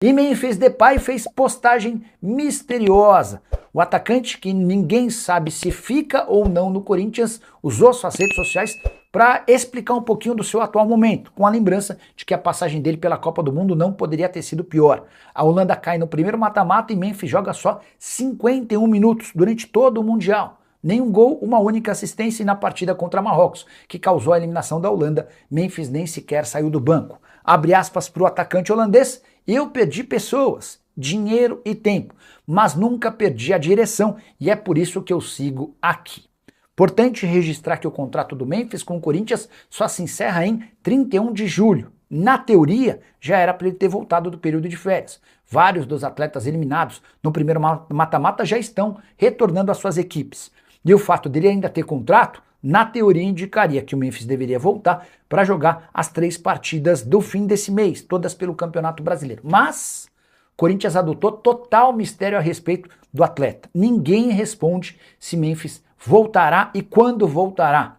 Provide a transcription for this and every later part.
E Memphis Depay fez postagem misteriosa. O atacante, que ninguém sabe se fica ou não no Corinthians, usou suas redes sociais para explicar um pouquinho do seu atual momento, com a lembrança de que a passagem dele pela Copa do Mundo não poderia ter sido pior. A Holanda cai no primeiro mata-mata e Memphis joga só 51 minutos durante todo o Mundial. Nenhum gol, uma única assistência, e na partida contra Marrocos, que causou a eliminação da Holanda, Memphis nem sequer saiu do banco. Abre aspas para o atacante holandês: eu perdi pessoas, dinheiro e tempo, mas nunca perdi a direção e é por isso que eu sigo aqui. Importante registrar que o contrato do Memphis com o Corinthians só se encerra em 31 de julho. Na teoria, já era para ele ter voltado do período de férias. Vários dos atletas eliminados no primeiro mata-mata já estão retornando às suas equipes. E o fato dele ainda ter contrato, na teoria, indicaria que o Memphis deveria voltar para jogar as 3 partidas do fim desse mês, todas pelo Campeonato Brasileiro. Mas o Corinthians adotou total mistério a respeito do atleta. Ninguém responde se Memphis voltará e quando voltará.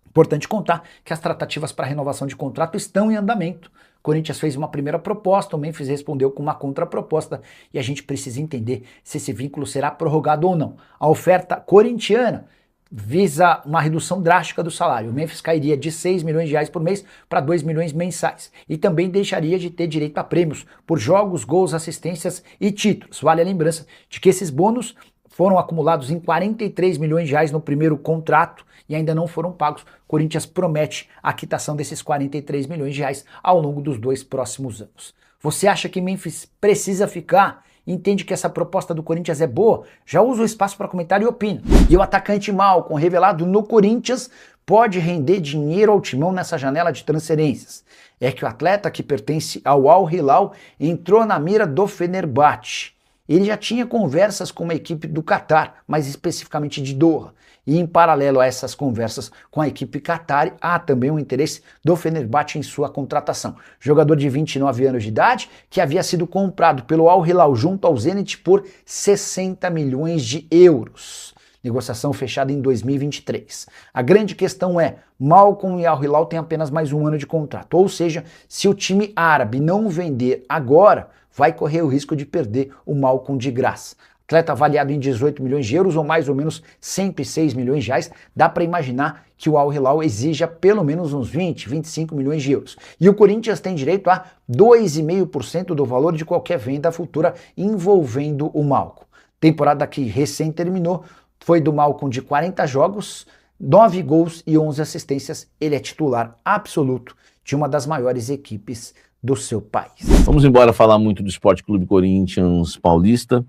Importante contar que as tratativas para renovação de contrato estão em andamento. O Corinthians fez uma primeira proposta, o Memphis respondeu com uma contraproposta e a gente precisa entender se esse vínculo será prorrogado ou não. A oferta corintiana visa uma redução drástica do salário. O Memphis cairia de 6 milhões de reais por mês para 2 milhões mensais e também deixaria de ter direito a prêmios por jogos, gols, assistências e títulos. Vale a lembrança de que esses bônus foram acumulados em 43 milhões de reais no primeiro contrato e ainda não foram pagos. O Corinthians promete a quitação desses 43 milhões de reais ao longo dos 2 próximos anos. Você acha que Memphis precisa ficar? Entende que essa proposta do Corinthians é boa? Já usa o espaço para comentário e opina. E o atacante Malcom, revelado no Corinthians, pode render dinheiro ao Timão nessa janela de transferências. É que o atleta, que pertence ao Al Hilal, entrou na mira do Fenerbahçe. Ele já tinha conversas com uma equipe do Catar, mais especificamente de Doha. E em paralelo a essas conversas com a equipe Qatari, há também um interesse do Fenerbahçe em sua contratação. Jogador de 29 anos de idade, que havia sido comprado pelo Al Hilal junto ao Zenit por 60 milhões de euros. Negociação fechada em 2023. A grande questão é, Malcom e Al Hilal têm apenas mais um ano de contrato. Ou seja, se o time árabe não vender agora, vai correr o risco de perder o Malcom de graça. Atleta avaliado em 18 milhões de euros ou mais ou menos 106 milhões de reais, dá para imaginar que o Al Hilal exija pelo menos uns 20, 25 milhões de euros. E o Corinthians tem direito a 2,5% do valor de qualquer venda futura envolvendo o Malcom. Temporada que recém terminou foi do Malcom de 40 jogos, 9 gols e 11 assistências. Ele é titular absoluto de uma das maiores equipes do seu país. Vamos embora falar muito do Sport Clube Corinthians Paulista.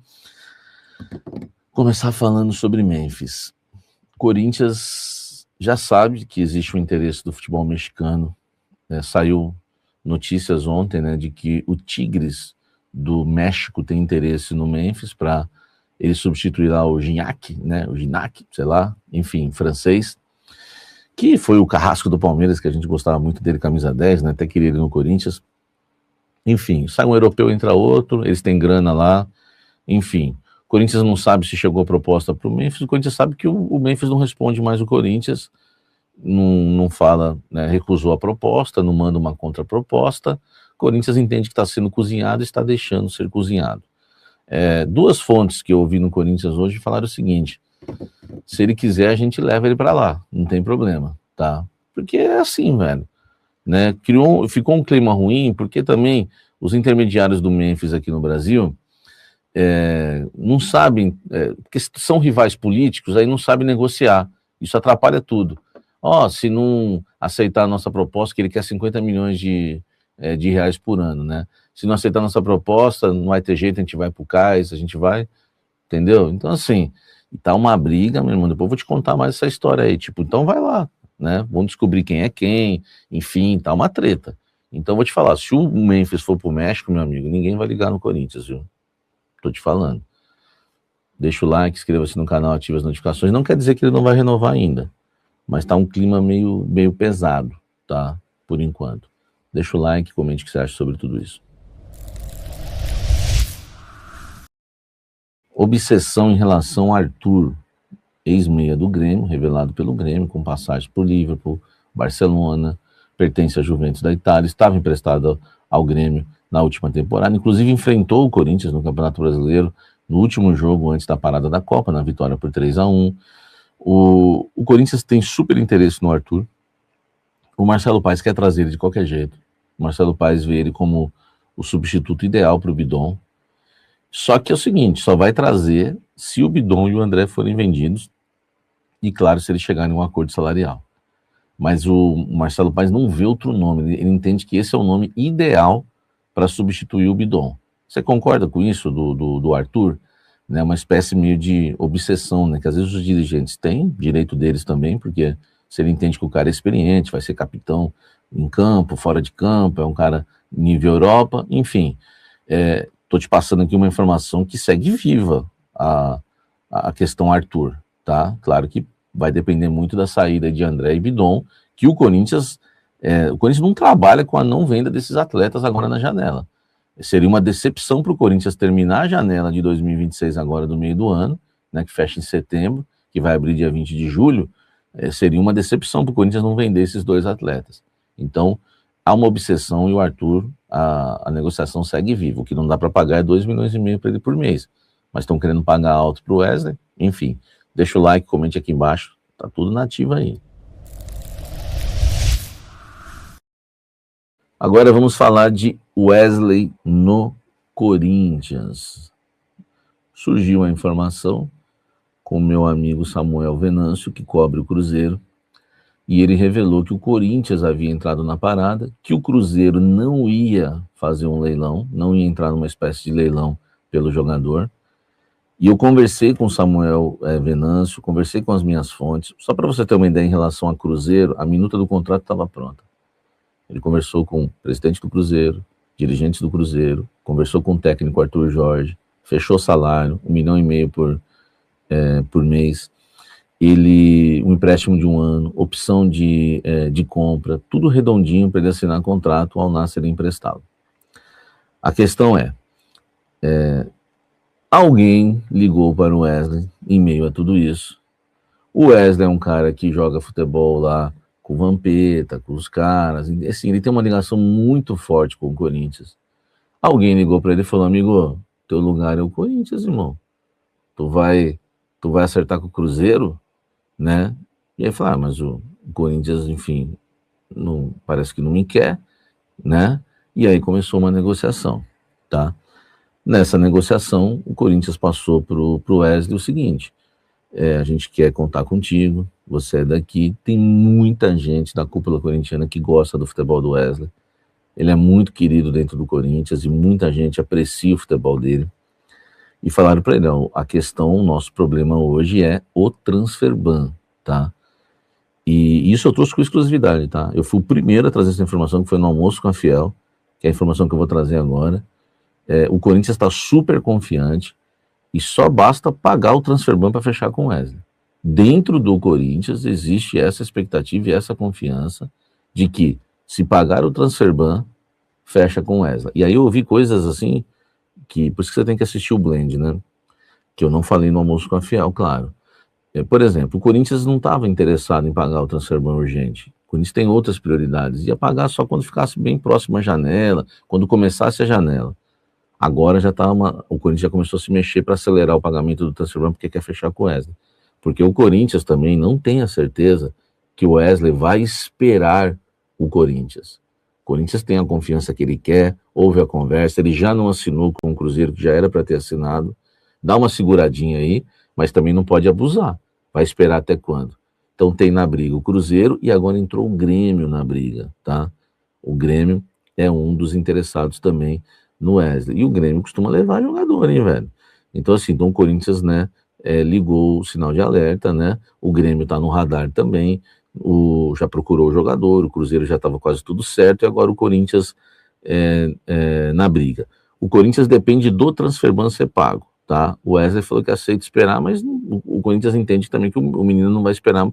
Começar falando sobre Memphis. Corinthians já sabe que existe um interesse do futebol mexicano. Saiu notícias ontem, de que o Tigres do México tem interesse no Memphis para ele substituir lá o Gignac, o Gignac, sei lá, enfim, francês, que foi o carrasco do Palmeiras, que a gente gostava muito dele, camisa 10, até queria ele no Corinthians. Enfim, sai um europeu, entra outro, eles têm grana lá, enfim. O Corinthians não sabe se chegou a proposta para o Memphis, o Corinthians sabe que o Memphis não responde mais o Corinthians, não fala, recusou a proposta, não manda uma contraproposta. O Corinthians entende que está sendo cozinhado e está deixando ser cozinhado. 2 fontes que eu ouvi no Corinthians hoje falaram o seguinte: se ele quiser, a gente leva ele para lá, não tem problema, tá? Porque é assim, velho, ficou um clima ruim, porque também os intermediários do Memphis aqui no Brasil não sabem, porque são rivais políticos, aí não sabem negociar, isso atrapalha tudo. Se não aceitar a nossa proposta, que ele quer 50 milhões de reais por ano, se não aceitar a nossa proposta, não vai ter jeito, a gente vai pro cais, a gente vai, entendeu? Então assim, tá uma briga, meu irmão, depois eu vou te contar mais essa história aí, então vai lá, vamos descobrir quem é quem, enfim, tá uma treta. Então vou te falar, se o Memphis for pro México, meu amigo, ninguém vai ligar no Corinthians, viu? Tô te falando. Deixa o like, inscreva-se no canal, ative as notificações. Não quer dizer que ele não vai renovar ainda, mas tá um clima meio pesado, tá? Por enquanto. Deixa o like, comente o que você acha sobre tudo isso. Obsessão em relação a Arthur, ex-meia do Grêmio, revelado pelo Grêmio, com passagens por Liverpool, Barcelona, pertence à Juventus da Itália, estava emprestado ao Grêmio na última temporada, inclusive enfrentou o Corinthians no Campeonato Brasileiro, no último jogo antes da parada da Copa, na vitória por 3-1. O Corinthians tem super interesse no Arthur. O Marcelo Paes quer trazer ele de qualquer jeito. O Marcelo Paes vê ele como o substituto ideal para o Bidon. Só que é o seguinte, só vai trazer se o Bidon e o André forem vendidos e, claro, se eles chegarem a um acordo salarial. Mas o Marcelo Paes não vê outro nome, ele entende que esse é o nome ideal para substituir o Bidon. Você concorda com isso do Arthur? Né, uma espécie meio de obsessão, né, que às vezes os dirigentes têm, direito deles também, porque se ele entende que o cara é experiente, vai ser capitão em campo, fora de campo, é um cara nível Europa, enfim. Estou te passando aqui uma informação que segue viva a questão Arthur, tá? Claro que vai depender muito da saída de André e Bidon, que o Corinthians não trabalha com a não venda desses atletas agora na janela. Seria uma decepção para o Corinthians terminar a janela de 2026 agora do meio do ano, né, que fecha em setembro, que vai abrir dia 20 de julho, seria uma decepção para o Corinthians não vender esses dois atletas. Então, há uma obsessão e o Arthur, a negociação segue viva. O que não dá para pagar é 2,5 milhões para ele por mês. Mas estão querendo pagar alto para o Wesley. Enfim, deixa o like, comente aqui embaixo. Tá tudo nativo aí. Agora vamos falar de Wesley no Corinthians. Surgiu a informação com meu amigo Samuel Venâncio, que cobre o Cruzeiro, e ele revelou que o Corinthians havia entrado na parada, que o Cruzeiro não ia fazer um leilão, não ia entrar numa espécie de leilão pelo jogador. E eu conversei com o Samuel Venâncio, conversei com as minhas fontes, só para você ter uma ideia em relação a Cruzeiro, a minuta do contrato estava pronta. Ele conversou com o presidente do Cruzeiro, dirigentes do Cruzeiro, conversou com o técnico Arthur Jorge, fechou salário, 1,5 milhão por mês, um empréstimo de 1 ano, opção de compra, tudo redondinho para ele assinar contrato ao Nasser emprestado. A questão alguém ligou para o Wesley em meio a tudo isso. O Wesley é um cara que joga futebol lá com o Vampeta, com os caras, assim, ele tem uma ligação muito forte com o Corinthians. Alguém ligou para ele e falou: amigo, teu lugar é o Corinthians, irmão. Tu vai acertar com o Cruzeiro, né? E aí falou: mas o Corinthians, enfim, parece que não me quer, né? E aí começou uma negociação, tá? Nessa negociação, o Corinthians passou pro Wesley o seguinte: a gente quer contar contigo, você é daqui, tem muita gente da cúpula corintiana que gosta do futebol do Wesley, ele é muito querido dentro do Corinthians e muita gente aprecia o futebol dele. E falaram para ele: a questão, o nosso problema hoje é o transfer ban, tá? E isso eu trouxe com exclusividade, tá? Eu fui o primeiro a trazer essa informação, que foi no almoço com a Fiel, que é a informação que eu vou trazer agora. O Corinthians está super confiante e só basta pagar o transfer ban para fechar com o Wesley. Dentro do Corinthians existe essa expectativa e essa confiança de que, se pagar o transfer ban, fecha com o Wesley. E aí eu ouvi coisas assim, por isso que você tem que assistir o Blend, né? Que eu não falei no almoço com a Fiel, claro. Por exemplo, o Corinthians não estava interessado em pagar o transfer ban urgente. O Corinthians tem outras prioridades. Ia pagar só quando ficasse bem próximo à janela, quando começasse a janela. Agora o Corinthians já começou a se mexer para acelerar o pagamento do transfer ban, porque quer fechar com o Wesley. Porque o Corinthians também não tem a certeza que o Wesley vai esperar o Corinthians. O Corinthians tem a confiança que ele quer, houve a conversa, ele já não assinou com o Cruzeiro, que já era para ter assinado. Dá uma seguradinha aí, mas também não pode abusar. Vai esperar até quando? Então tem na briga o Cruzeiro e agora entrou o Grêmio na briga, tá? O Grêmio é um dos interessados também no Wesley. E o Grêmio costuma levar jogador, hein, velho? Então, assim, o Corinthians, né, ligou o sinal de alerta, né? O Grêmio tá no radar também, já procurou o jogador, o Cruzeiro já estava quase tudo certo, e agora o Corinthians na briga. O Corinthians depende do transfer ban ser pago, tá? O Wesley falou que aceita esperar, mas o Corinthians entende também que o menino não vai esperar,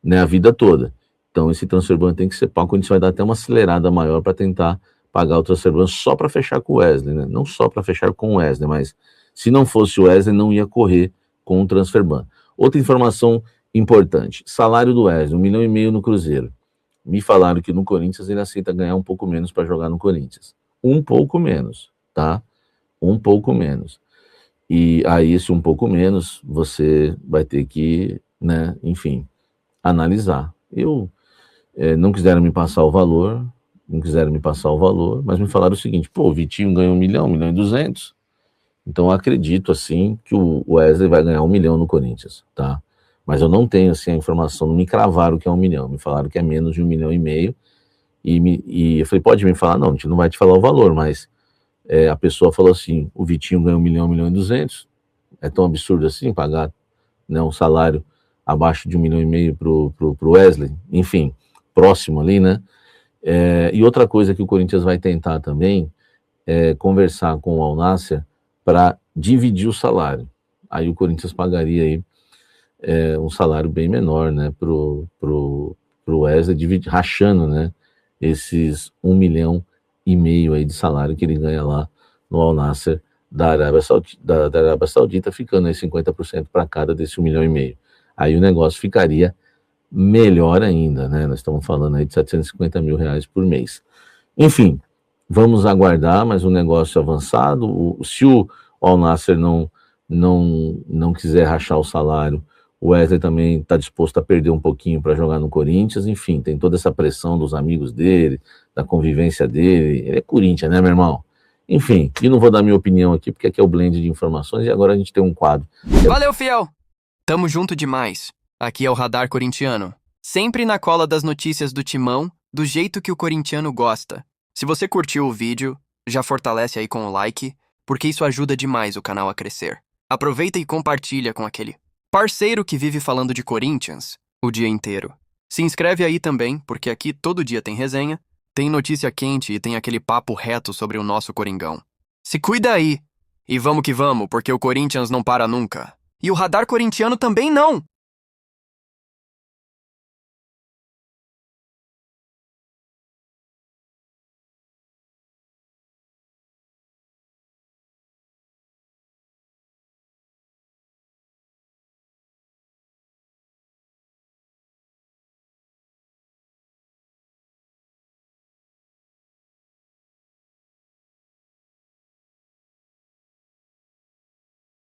né, a vida toda. Então esse transfer ban tem que ser pago. O Corinthians vai dar até uma acelerada maior para tentar pagar o transfer ban só para fechar com o Wesley, né? Não só para fechar com o Wesley, mas se não fosse o Wesley, não ia correr com o transfer ban. Outra informação importante: salário do Wesley, 1,5 milhão no Cruzeiro. Me falaram que no Corinthians ele aceita ganhar um pouco menos para jogar no Corinthians. um pouco menos, tá? Um pouco menos. E aí, esse um pouco menos, você vai ter que, né, enfim, analisar. Não quiseram me passar o valor, não quiseram me passar o valor, mas me falaram o seguinte: pô, o Vitinho ganhou 1 milhão, 1 milhão e 200, então eu acredito, assim, que o Wesley vai ganhar 1 milhão no Corinthians, tá? Mas eu não tenho, assim, a informação, não me cravaram que é 1 milhão, me falaram que é menos de 1,5 milhão, e eu falei, pode me falar? Não, a gente não vai te falar o valor, mas a pessoa falou assim, o Vitinho ganhou 1 milhão, 1 milhão e 200, é tão absurdo assim pagar, né, um salário abaixo de 1,5 milhão pro Wesley, enfim, próximo ali, né? E outra coisa que o Corinthians vai tentar também é conversar com o Al Nassr para dividir o salário. Aí o Corinthians pagaria aí um salário bem menor, né, pro Wesley, rachando, né, esses 1,5 milhão aí de salário que ele ganha lá no Al Nassr da Arábia Saudita, ficando aí 50% para cada desse 1,5 milhão. Aí o negócio ficaria melhor ainda, né? Nós estamos falando aí de 750 mil reais por mês. Enfim, vamos aguardar, mas um negócio avançado. Se o Al Nassr não quiser rachar o salário, o Wesley também está disposto a perder um pouquinho para jogar no Corinthians. Enfim, tem toda essa pressão dos amigos dele, da convivência dele. Ele é Corinthians, né, meu irmão? Enfim, e não vou dar minha opinião aqui, porque aqui é o blend de informações e agora a gente tem um quadro. Valeu, fiel! Tamo junto demais. Aqui é o Radar Corintiano. Sempre na cola das notícias do Timão, do jeito que o corintiano gosta. Se você curtiu o vídeo, já fortalece aí com o like, porque isso ajuda demais o canal a crescer. Aproveita e compartilha com aquele parceiro que vive falando de Corinthians o dia inteiro. Se inscreve aí também, porque aqui todo dia tem resenha, tem notícia quente e tem aquele papo reto sobre o nosso Coringão. Se cuida aí! E vamos que vamos, porque o Corinthians não para nunca. E o Radar Corintiano também não!